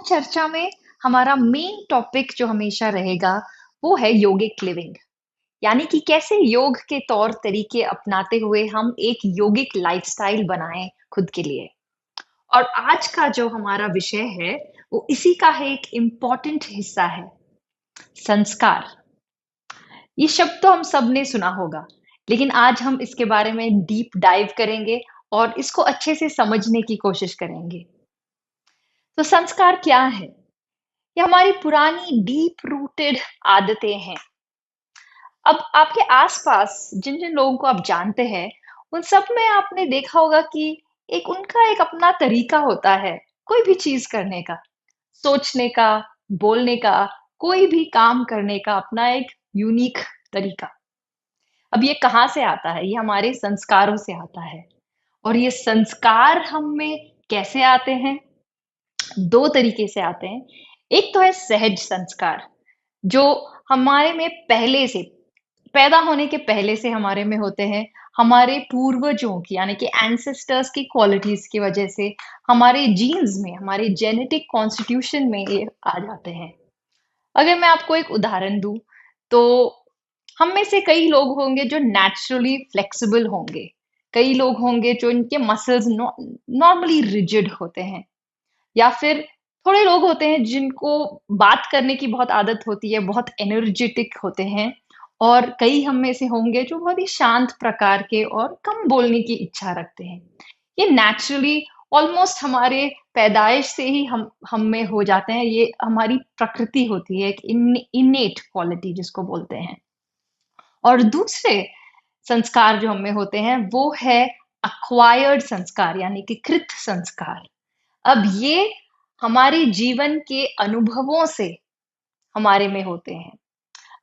चर्चा में हमारा मेन टॉपिक जो हमेशा रहेगा वो है योगिक लिविंग। यानी कि कैसे योग के तौर तरीके अपनाते हुए हम एक योगिक लाइफस्टाइल बनाएं खुद के लिए। और आज का जो हमारा विषय है वो इसी का है, एक इम्पॉर्टेंट हिस्सा है संस्कार। ये शब्द तो हम सब ने सुना होगा, लेकिन आज हम इसके बारे में डीप डाइव करेंगे और इसको अच्छे से समझने की कोशिश करेंगे। तो संस्कार क्या है? ये हमारी पुरानी डीप रूटेड आदतें हैं। अब आपके आस-पास जिन-जिन लोगों को आप जानते हैं, उन सब में आपने देखा होगा कि एक अपना तरीका होता है, कोई भी चीज़ करने का, सोचने का, बोलने का, कोई भी काम करने का अपना एक यूनिक तरीका। अब ये कहाँ से आता है? ये हमारे संस्कारों से आता है। और ये संस्कार हम में कैसे आते हैं? 2 तरीके से आते हैं। एक तो है सहज संस्कार, जो हमारे में पहले से, पैदा होने के पहले से हमारे में होते हैं। हमारे पूर्वजों की यानी कि एंसेस्टर्स की क्वालिटीज़ की वजह से हमारे जीन्स में, हमारे जेनेटिक कॉन्स्टिट्यूशन में ये आ जाते हैं। अगर मैं आपको एक उदाहरण दूँ, तो हम में से कई लोग होंगे जो नेचुरली फ्लेक्सिबल होंगे। कई लोग होंगे जो इनके मसल्स नॉर्मली रिजिड होते हैं। या फिर थोड़े लोग होते हैं जिनको बात करने की बहुत आदत होती है, बहुत एनर्जेटिक होते हैं। और कई हम में से होंगे जो बहुत ही शांत प्रकार के और कम बोलने की इच्छा रखते हैं। ये नेचुरली ऑलमोस्ट हमारे पैदाइश से ही हम में हो जाते हैं। ये हमारी प्रकृति होती है, एक इनेट क्वालिटी जिसको बोलते हैं। और दूसरे संस्कार जो हम में होते हैं वो है एक्वायर्ड संस्कार यानी कि कृत संस्कार। अब ये हमारे जीवन के अनुभवों से हमारे में होते हैं।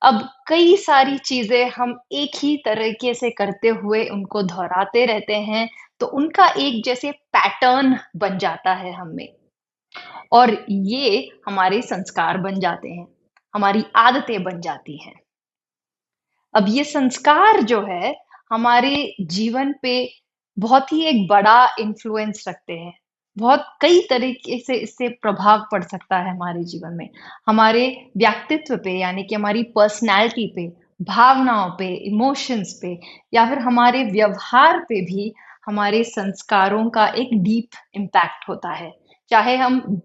अब कई सारी चीज़ें हम एक ही तरीके से करते हुए उनको दोहराते रहते हैं, तो उनका एक जैसे पैटर्न बन जाता है हम में। और ये हमारे संस्कार बन जाते हैं, हमारी आदतें बन जाती हैं। अब ये संस्कार जो है हमारे जीवन पे बहुत ही एक बड़ा इन्फ्लुएंस रखते हैं। बहुत कई तरीके से इससे प्रभाव पड़ सकता है हमारे जीवन में। हमारे व्यक्तित्व पे यानी कि हमारी पर्सनैलिटी पे, भावनाओं पे, इमोशंस पे या फिर हमारे व्यवहार पे भी हमारे संस्कारों का एक डीप इम्पैक्ट होता है। चाहे हम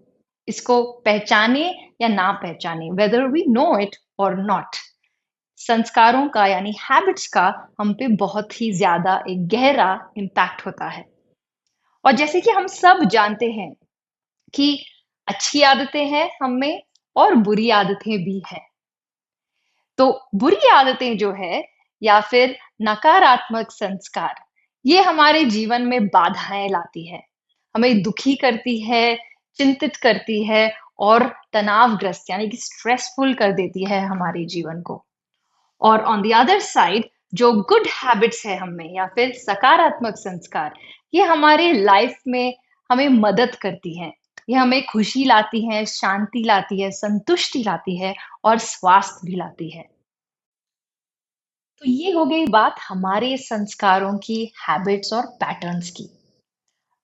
इसको पहचाने या ना पहचाने, वेदर वी नो इट और नॉट। संस्कारों का यानी हैबिट्स का हम पे बहुत ही ज़्यादा एक गहरा इम्पैक्ट होता है। और जैसे कि हम सब जानते हैं कि अच्छी आदतें हैं हम में और बुरी आदतें भी हैं। तो बुरी आदतें जो है या फिर नकारात्मक संस्कार, ये हमारे जीवन में बाधाएँ लाती है। हमें दुखी करती है, चिंतित करती है और तनावग्रस्त यानी कि स्ट्रेसफुल कर देती है हमारे जीवन को। और ऑन द अदर साइड जो गुड हैबिट्स है हम में या फिर सकारात्मक संस्कार, ये हमारे लाइफ में हमें मदद करती हैं। ये हमें खुशी लाती हैं, शांति लाती है, संतुष्टि लाती है और स्वास्थ्य भी लाती है। तो ये हो गई बात हमारे संस्कारों की, हैबिट्स और पैटर्न्स की।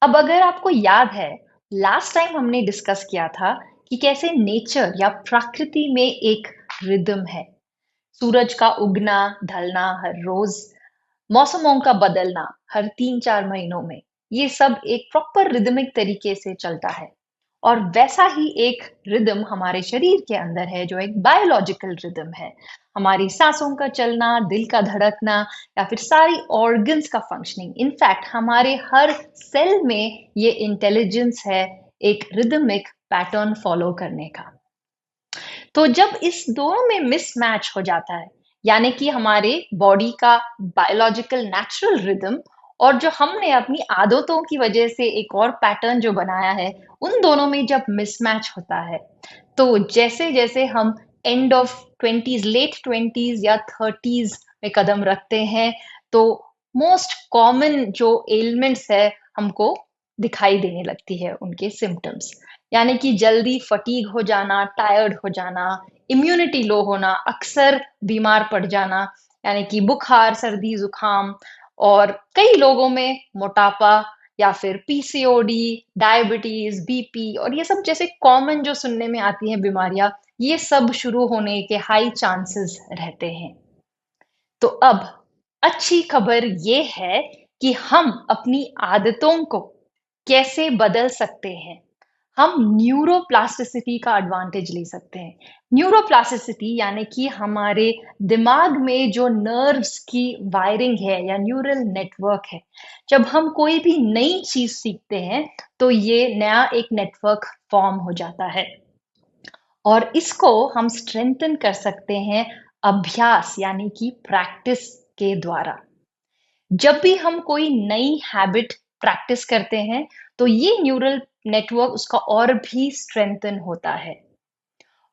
अब अगर आपको याद है, लास्ट टाइम हमने डिस्कस किया था कि कैसे नेचर या प्रकृति में एक रिदम है। सूरज का उगना, ढलना हर रोज, मौसमों का बदलना हर 3-4 महीनों में, ये सब एक प्रॉपर रिदमिक तरीके से चलता है। और वैसा ही एक रिदम हमारे शरीर के अंदर है जो एक बायोलॉजिकल रिदम है। हमारी सांसों का चलना, दिल का धड़कना या फिर सारी ऑर्गन्स का फंक्शनिंग, इनफैक्ट हमारे हर सेल में ये इंटेलिजेंस है एक रिदमिक पैटर्न फॉलो करने का। तो जब इस दोनों में मिसमैच हो जाता है, यानी कि हमारे बॉडी का बायोलॉजिकल नेचुरल रिदम और जो हमने अपनी आदतों की वजह से एक और पैटर्न जो बनाया है, उन दोनों में जब मिसमैच होता है, तो जैसे-जैसे हम end of 20s, late 20s या 30s में कदम रखते हैं, तो मोस्ट कॉमन जो एलिमेंट्स है, हमको दिखाई देने लगती है उनके सिम्पटम्स। यानी कि जल्दी फटीग हो जाना, टायर्ड हो जाना, इम्यूनिटी लो होना, अक्सर बीमार पड़ जाना, यानी कि बुखार, सर्दी, जुकाम और कई लोगों में मोटापा या फिर पीसीओडी, डायबिटीज, बीपी और ये सब जैसे कॉमन जो सुनने में आती हैं बीमारियां, ये सब शुरू होने के हाई चांसेस रहते हैं। तो अब अच्छी खबर ये है कि हम अपनी आदतों को कैसे बदल सकते हैं। हम न्यूरोप्लास्टिसिटी का एडवांटेज ले सकते हैं। न्यूरोप्लास्टिसिटी यानी कि हमारे दिमाग में जो नर्व्स की वायरिंग है या न्यूरल नेटवर्क है, जब हम कोई भी नई चीज सीखते हैं तो ये नया एक नेटवर्क फॉर्म हो जाता है और इसको हम स्ट्रेंथन कर सकते हैं अभ्यास यानी कि प्रैक्टिस के द्वारा। जब भी हम कोई नई हैबिट प्रैक्टिस करते हैं तो ये न्यूरल नेटवर्क उसका और भी स्ट्रेंथन होता है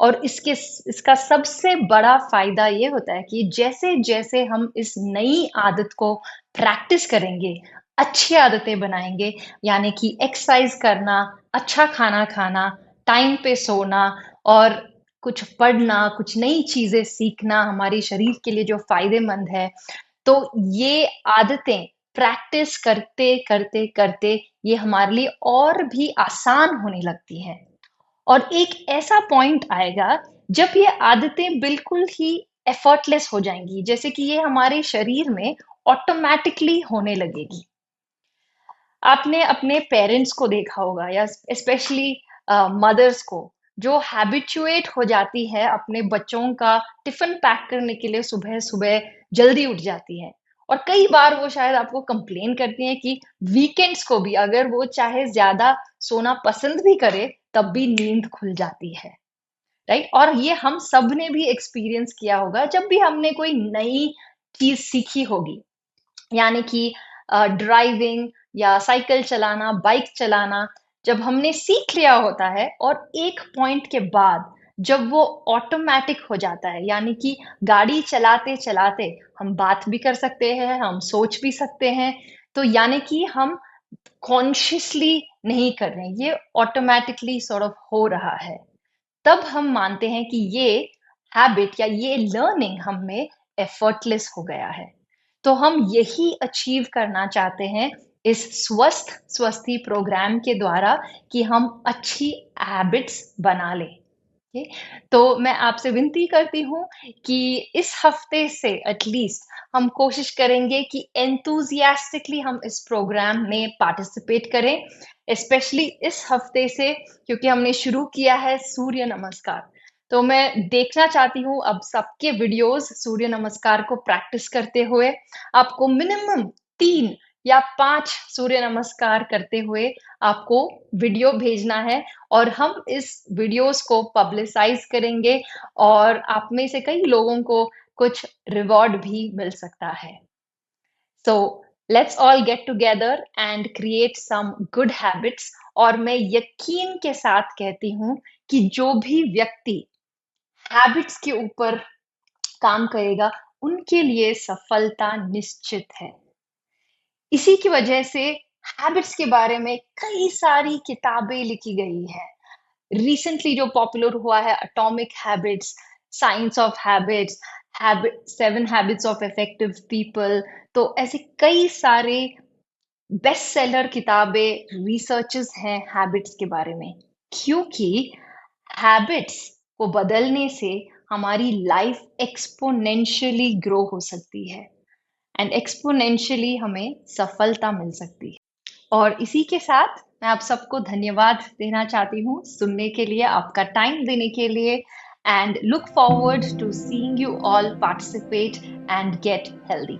और इसका सबसे बड़ा फायदा ये होता है कि जैसे जैसे हम इस नई आदत को प्रैक्टिस करेंगे, अच्छी आदतें बनाएंगे, यानी कि एक्सरसाइज करना, अच्छा खाना खाना, टाइम पे सोना और कुछ पढ़ना, कुछ नई चीजें सीखना हमारे शरीर के लिए जो फायदेमंद है, तो ये आदतें प्रैक्टिस करते करते करते ये हमारे लिए और भी आसान होने लगती हैं और एक ऐसा पॉइंट आएगा जब ये आदतें बिल्कुल ही एफर्टलेस हो जाएंगी, जैसे कि ये हमारे शरीर में ऑटोमेटिकली होने लगेगी। आपने अपने पेरेंट्स को देखा होगा या स्पेशली मदर्स को, जो हैबिचुएट हो जाती है अपने बच्चों का टिफिन पैक करने के लिए सुबह सुबह जल्दी उठ जाती है और कई बार वो शायद आपको कंप्लेन करती हैं कि वीकेंड्स को भी अगर वो चाहे ज्यादा सोना पसंद भी करे तब भी नींद खुल जाती है, राइट? और ये हम सब ने भी एक्सपीरियंस किया होगा जब भी हमने कोई नई चीज सीखी होगी, यानी कि ड्राइविंग या साइकिल चलाना, बाइक चलाना, जब हमने सीख लिया होता है और एक पॉइंट के बाद जब वो ऑटोमेटिक हो जाता है, यानी कि गाड़ी चलाते चलाते हम बात भी कर सकते हैं, हम सोच भी सकते हैं, तो यानी कि हम कॉन्शियसली नहीं कर रहे हैं, ये ऑटोमेटिकली सॉर्ट ऑफ हो रहा है। तब हम मानते हैं कि ये हैबिट या ये लर्निंग हम में एफर्टलेस हो गया है। तो हम यही अचीव करना चाहते हैं इस स्वस्थ स्वस्थी प्रोग्राम के द्वारा कि हम अच्छी हैबिट्स बना लें। ओके, तो मैं आपसे विनती करती हूँ कि इस हफ्ते से एटलीस्ट हम कोशिश करेंगे कि एंथुसियास्टिकली हम इस प्रोग्राम में पार्टिसिपेट करें, स्पेशली इस हफ्ते से, क्योंकि हमने शुरू किया है सूर्य नमस्कार। तो मैं देखना चाहती हूँ अब सबके वीडियोस सूर्य नमस्कार को प्रैक्टिस करते हुए। आपको मिनिमम 3 या 5 सूर्य नमस्कार करते हुए आपको वीडियो भेजना है और हम इस वीडियोस को पब्लिसाइज करेंगे और आप में से कई लोगों को कुछ रिवॉर्ड भी मिल सकता है। So let's all get together and create some good habits. और मैं यकीन के साथ कहती हूँ कि जो भी व्यक्ति हैबिट्स के ऊपर काम करेगा उनके लिए सफलता निश्चित है। इसी की वजह से हैबिट्स के बारे में कई सारी किताबें लिखी गई हैं। रिसेंटली जो पॉपुलर हुआ है atomic habits, science of habits, habit 7 habits of effective people, तो ऐसे कई सारे बेस्ट सेलर किताबें, रिसर्चेस हैं हैबिट्स के बारे में, क्योंकि हैबिट्स को बदलने से हमारी लाइफ एक्सपोनेंशियली ग्रो हो सकती है एंड एक्सपोनेंशियली हमें सफलता मिल सकती है। और इसी के साथ मैं आप सबको धन्यवाद देना चाहती हूँ सुनने के लिए, आपका टाइम देने के लिए, and look forward to seeing you all participate and get healthy.